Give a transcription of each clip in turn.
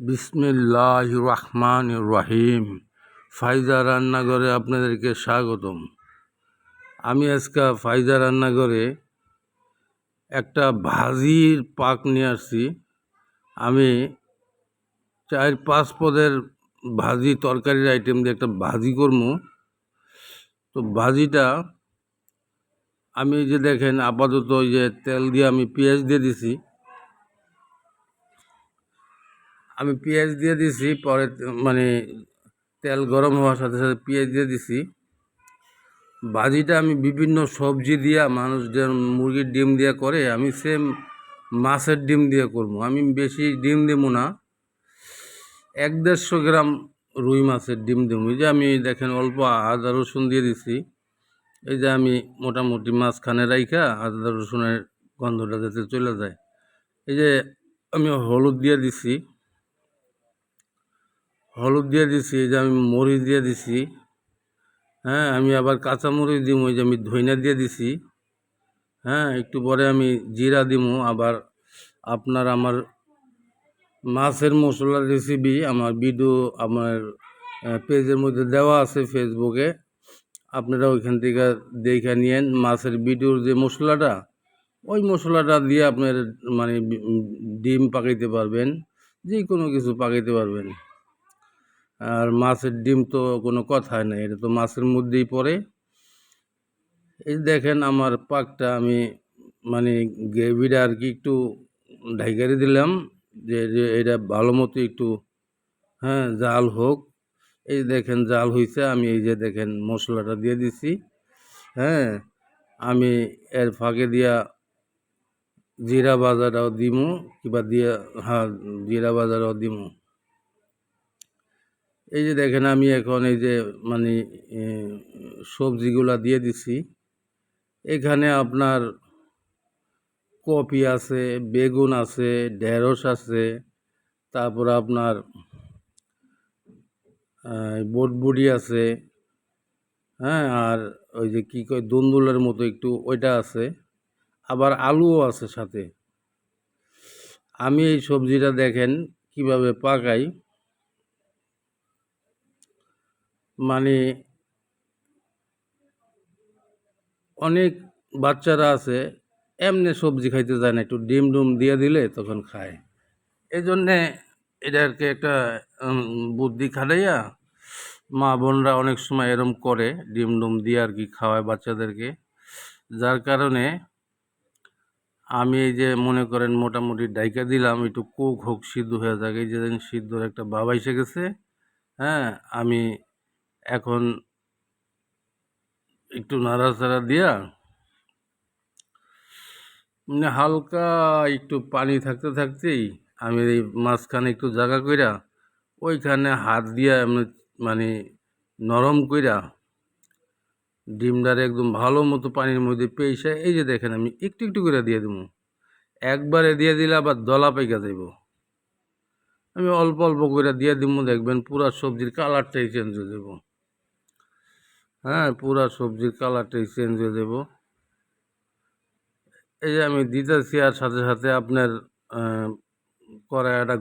বিসমিল্লাহির রহমানির রহিম। ফায়দা রান্নাঘরে আপনাদেরকে স্বাগতম। আমি আজকে ফায়দা রান্নাঘরে একটা ভাজির পাক নিয়ে আসছি। আমি 4-5 পদের ভাজি তরকারির আইটেম দিয়ে একটা ভাজি করবো। তো ভাজিটা আমি যে দেখেন আপাতত ওই যে তেল দিয়ে আমি পেঁয়াজ দিয়ে দিছি। পরে মানে তেল গরম হওয়ার সাথে সাথে পেঁয়াজ দিয়ে দিছি। ভাজিটা আমি বিভিন্ন সবজি দিয়া, মানুষ যে মুরগির ডিম দিয়ে করে, আমি সেম মাছের ডিম দিয়ে করবো। আমি বেশি ডিম দেবো না, 1-150 গ্রাম রুই মাছের ডিম দেবো। এই যে আমি দেখেন অল্প আদা রসুন দিয়ে দিছি। এই যে আমি মোটামুটি মাঝখানে রাইখা আদা রসুনের গন্ধটা যাতে চলে যায়। এই যে আমি হলুদ দিয়ে দিছি, এই যে আমি মরিচ দিয়ে দিছি। হ্যাঁ, আমি আবার কাঁচামরিচ দিব। ওই যে আমি ধইনা দিয়ে দিছি। হ্যাঁ, একটু পরে আমি জিরা দিমু। আবার আপনার আমার মাছের মশলার রেসিপি আমার ভিডিও আমার পেজের মধ্যে দেওয়া আছে ফেসবুকে, আপনারা ওইখান থেকে দেখে নিয়েন। মাছের ভিডিওর যে মশলাটা, ওই মশলাটা দিয়ে আপনার মানে ডিম পাকাইতে পারবেন, যে কোনো কিছু পাকাইতে পারবেন। আর মাছের ডিম তো কোনো কথাই নাই, এটা তো মাছের মধ্যেই পড়ে। এই দেখেন আমার পাকটা আমি মানে গ্রেভিটা আর কি একটু ঢাইকারি দিলাম, যে এটা ভালো মতো একটু জাল হোক। এই দেখেন জাল হইছে। আমি এই যে দেখেন মশলাটা দিয়ে দিছি। হ্যাঁ, আমি এর ফাঁকে দিয়া জিরা বাজাটাও দিমু, কিবা দিয়া জিরা বাজাটাও দিমু। এই যে দেখেন আমি এখন এই যে মানে সবজিগুলা দিয়ে দিছি। এখানে আপনার কপি আছে, বেগুন আছে, ঢেঁড়স আছে, তারপর আপনার বটবুটি আছে। হ্যাঁ, আর ওই যে কী কয় দুন্দুলের মতো একটু ওইটা আছে, আবার আলুও আছে সাথে। আমি এই সবজিটা দেখেন কিভাবে পাকাই। মানে অনেক বাচ্চারা আছে এমনি সবজি খাইতে যায় না, একটু ডিম ডুম দিয়ে দিলে তখন খায়। এই জন্যে এটাকে একটা বুদ্ধি খাটাইয়া মা বোনরা অনেক সময় এরম করে, ডিম ডুম দিয়ে আর কি খাওয়ায় বাচ্চাদেরকে। যার কারণে আমি এই যে মনে করেন মোটামুটি ডাইকা দিলাম, একটু কোক হোক, সিদ্ধ হয়ে যাক। এই যে সিদ্ধর একটা ভাব এসে গেছে। হ্যাঁ, আমি এখন একটু নাড়াচাড়া দিয়া মানে হালকা একটু পানি থাকতে থাকতেই আমি এই মাঝখানে একটু জায়গা কইরা ওইখানে হাত দিয়া মানে নরম কইরা ডিমটারে একদম ভালো মতো পানির মধ্যে পেয়েছে। এই যে দেখেন আমি একটু একটু করে দিয়ে দেবো। একবারে দিয়ে দিলে আবার দলা পাইকা যাইব। আমি অল্প অল্প করে দিয়ে দিব, দেখবেন পুরা সবজির কালারটাই চেঞ্জ হয়ে যাব। হ্যাঁ, পুরা সবজির কালারটাই চেঞ্জ হয়ে যাব। এই যে আমি দিতেছি, আর সাথে সাথে আপনার কড়াইটা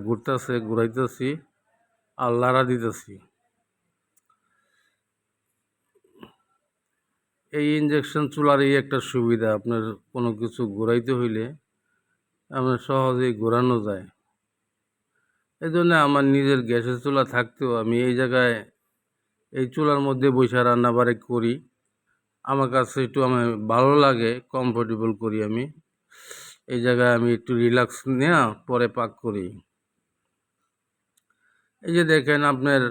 ঘুরাইতেছি আর লাড়া দিতেছি। এই ইঞ্জেকশন চুলার এই একটা সুবিধা, আপনার কোনো কিছু ঘুরাইতে হইলে আপনার সহজেই ঘোরানো যায়। এই জন্য আমার নিজের গ্যাসের চুলা থাকতেও আমি এই জায়গায় এই চুলার মধ্যে বসে রান্না বাড়ি করি। আমার কাছে একটু আমার ভালো লাগে, কমফোর্টেবল করি আমি। এই জায়গায় আমি একটু রিল্যাক্স নেওয়া পরে পাক করি। এই যে দেখেন আপনার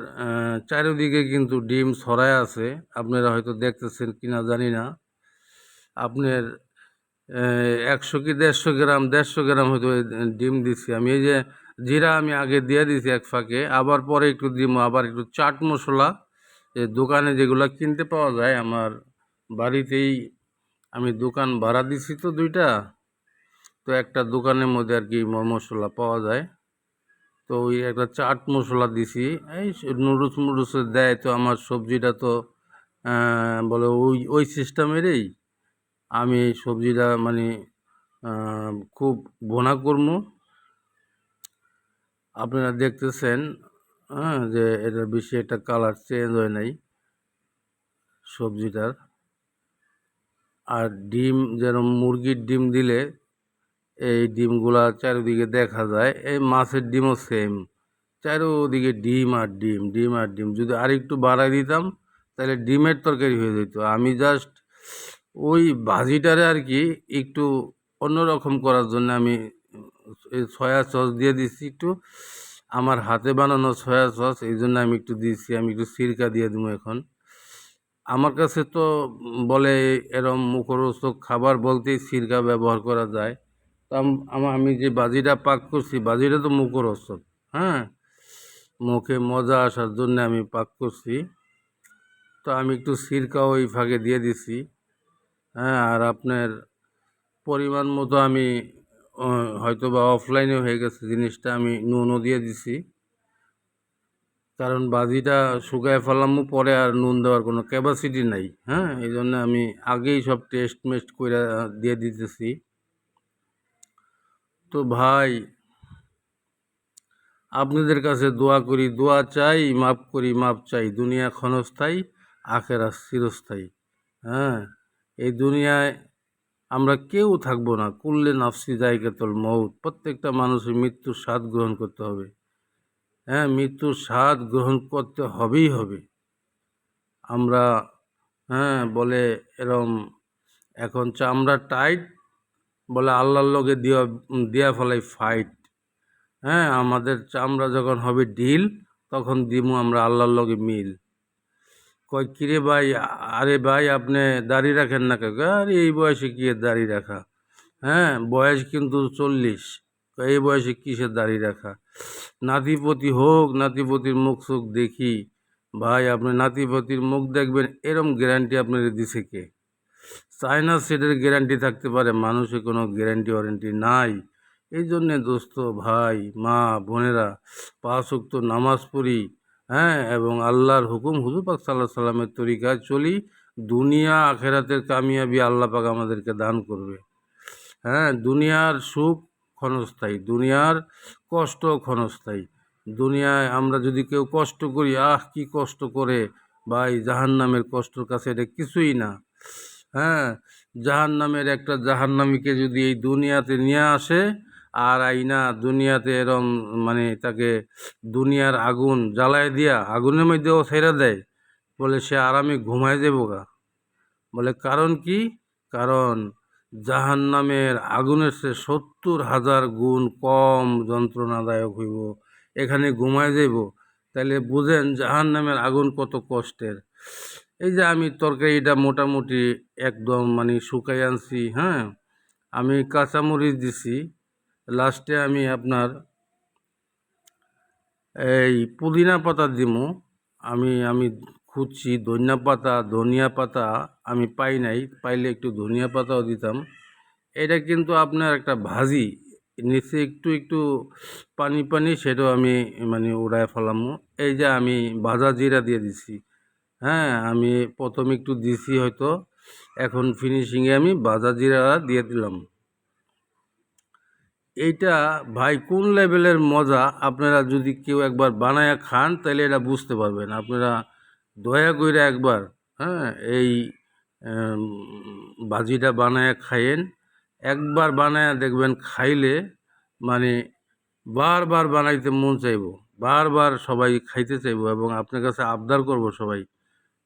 চারিদিকে কিন্তু ডিম ছড়ায় আছে, আপনারা হয়তো দেখতেছেন কিনা জানি না। আপনার 100 কি 150 গ্রাম হয়তো ডিম দিছি আমি। এই যে জিরা আমি আগে দিয়ে দিছি এক ফাঁকে, আবার পরে একটু দিব। আবার একটু চাট মশলা, দোকানে যেগুলো কিনতে পাওয়া যায়, আমার বাড়িতেই আমি দোকান ভাড়া দিছি তো 2টা। তো একটা দোকানের মধ্যে আর কি মশলা পাওয়া যায়, তো ওই একটা চাট মশলা দিছি। এই নুডলস দেয়, তো আমার সবজিটা তো বলে ওই ওই সিস্টেমেরই আমি এই সবজিটা মানে খুব ভুনা করবো। আপনারা দেখতেছেন, হ্যাঁ, যে এটা বেশি একটা কালার চেঞ্জ হয় নাই সবজিটার। আর ডিম যেরকম মুরগির ডিম দিলে এই ডিমগুলা চারিদিকে দেখা যায়, এই মাছের ডিমও সেম, চারিদিকে ডিম আর ডিম, ডিম আর ডিম। যদি আরেকটু বাড়াই দিতাম তাহলে ডিমের তরকারি হয়ে যেত। আমি জাস্ট ওই ভাজিটারে আর কি একটু অন্যরকম করার জন্য আমি এই সয়া সস দিয়ে দিচ্ছি একটু, আমার হাতে বানানো সয়া সস, এই জন্য আমি একটু দিচ্ছি। আমি একটু সিরকা দিয়ে দেবো এখন। আমার কাছে তো বলে এরম মুখরোচক খাবার বলতেই সিরকা ব্যবহার করা যায়। তো আমি যে বাজিটা পাক করছি, বাজিটা তো মুখরোচক, হ্যাঁ, মুখে মজা আসার জন্য আমি পাক করছি। তো আমি একটু সিরকা ওই ফাঁকে দিয়ে দিছি, হ্যাঁ। আর আপনার পরিমাণ মতো আমি হয়তো বা অফলাইনে হয়ে গেছে জিনিসটা, আমি নুনও দিয়ে দিছি, কারণ বাজিটা শুকায় ফেলামও পরে আর নুন দেওয়ার কোনো ক্যাপাসিটি নাই, হ্যাঁ। এই জন্য আমি আগেই সব টেস্ট মেস্ট করে দিয়ে দিতেছি। তো ভাই, আপনাদের কাছে দোয়া করি, দোয়া চাই, মাপ করি, মাপ চাই। দুনিয়া ক্ষণস্থায়ী, আখেরাত চিরস্থায়ী, হ্যাঁ। এই দুনিয়ায় আমরা কেউ থাকবো না, কুল্লে নাফসি যায়কাতুল মউত। প্রত্যেকটা মানুষের মৃত্যুর স্বাদ গ্রহণ করতে হবে, হ্যাঁ, মৃত্যুর স্বাদ গ্রহণ করতে হবেই হবে। আমরা, হ্যাঁ, বলে এরম এখন চামড়া টাইট, বলে আল্লাহর লগে দিয়া ফেলাই ফাইট, হ্যাঁ। আমাদের চামড়া যখন হবে ঢিল, তখন দিমু আমরা আল্লাহর লগে মিল। কয় কিরে ভাই, আরে ভাই আপনি দাড়ি রাখেন না কাকা? আরে এই বয়সে কি এর দাড়ি রাখা, হ্যাঁ, বয়স কিন্তু 40, এই বয়সে কিসের দাড়ি রাখা? নাতিপতি হোক, নাতিপতির মুখ চোখ দেখি। ভাই আপনি নাতিপতির মুখ দেখবেন এরম গ্যারান্টি আপনার দিছে কে? চায়না সেটের গ্যারান্টি থাকতে পারে, মানুষের কোনো গ্যারান্টি ওয়ারেন্টি নাই। এই জন্যে দোস্ত, ভাই, মা, বোনেরা, 5 ওয়াক্ত নামাজ পড়ি, হ্যাঁ, এবং আল্লাহর হুকুম হুজুর পাক সাল্লাল্লাহু আলাইহি সাল্লামের তরিকায় চলি। দুনিয়া আখেরাতের কামিয়াবি আল্লাহ পাক আমাদেরকে দান করবে, হ্যাঁ। দুনিয়ার সুখ ক্ষণস্থায়ী, দুনিয়ার কষ্ট ক্ষণস্থায়ী। দুনিয়ায় আমরা যদি কেউ কষ্ট করি, কি কষ্ট করে ভাই, জাহান্নামের কষ্টর কাছে এটা কিছুই না, হ্যাঁ। জাহান্নামের একটা জাহান্নামীকে যদি এই দুনিয়াতে নিয়ে আসে, আর আইনা দুনিয়াতে এরম মানে তাকে দুনিয়ার আগুন জ্বালায় দিয়া আগুনের মধ্যেও ছেড়ে দেয়, বলে সে আরামে ঘুমায় যাবো গা। বলে কারণ কি? কারণ জাহান্নামের আগুনের সে 70,000 গুণ কম যন্ত্রণাদায়ক হইব, এখানে ঘুমায় যাইব। তাহলে বুঝেন জাহান্নামের আগুন কত কষ্টের। এই যে আমি তরকারিটা মোটামুটি একদম মানে শুকাই আনছি, হ্যাঁ। আমি কাঁচামরিচ দিছি, লাস্টে আমি আপনার এই পুদিনা পাতা দিমু। আমি আমি খুঁজছি ধনিয়া পাতা আমি পাই নাই, পাইলে একটু ধনিয়া পাতাও দিতাম। এটা কিন্তু আপনার একটা ভাজি, নিচে একটু একটু পানি পানি, সেটাও আমি মানে উড়ায় ফেলামু। এই যে আমি ভাজা জিরা দিয়ে দিছি, হ্যাঁ। আমি প্রথমে একটু দিছি হয়তো, এখন ফিনিশিংয়ে আমি ভাজা জিরা দিয়ে দিলাম। এইটা ভাই কোন লেভেলের মজা, আপনারা যদি কেউ একবার বানায়া খান তাহলে এটা বুঝতে পারবেন। আপনারা দয়া কইরা একবার, হ্যাঁ, এই এম, ভাজিটা বানায়া খাইয়েন। একবার বানায়া দেখবেন, খাইলে মানে বারবার বানাইতে মন চাইবো, বারবার সবাই খাইতে চাইবো, এবং আপনার কাছে আবদার করব সবাই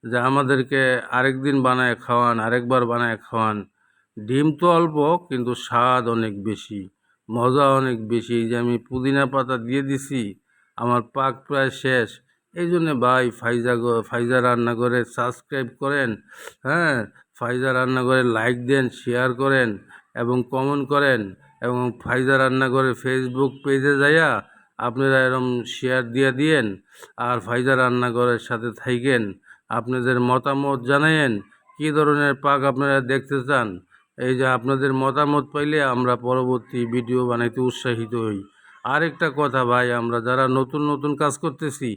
যে আমাদেরকে আরেকদিন বানায় খাওয়ান, আরেকবার বানায় খাওয়ান। ডিম তো অল্প, কিন্তু স্বাদ অনেক বেশি, মজা অনেক বেশি। এই যে আমি পুদিনা পাতা দিয়ে দিছি, আমার পাক প্রায় শেষ। এই জন্যে ভাই, ফাইজা রান্নাঘরে সাবস্ক্রাইব করেন, হ্যাঁ। ফাইজা রান্নাঘরে লাইক দেন, শেয়ার করেন এবং কমেন্ট করেন, এবং ফাইজা রান্নাঘরের ফেসবুক পেজে যাইয়া আপনারা এরম শেয়ার দিয়ে দিয়েন। আর ফাইজা রান্নাঘরের সাথে থাইকেন, আপনাদের মতামত জানাইয়েন, কী ধরনের পাক আপনারা দেখতে চান। এই যে আপনাদের মতামত পাইলে আমরা পরবর্তী ভিডিও বানাইতে উৎসাহিত হই। আরেকটা কথা ভাই, আমরা যারা নতুন নতুন কাজ করতেছি,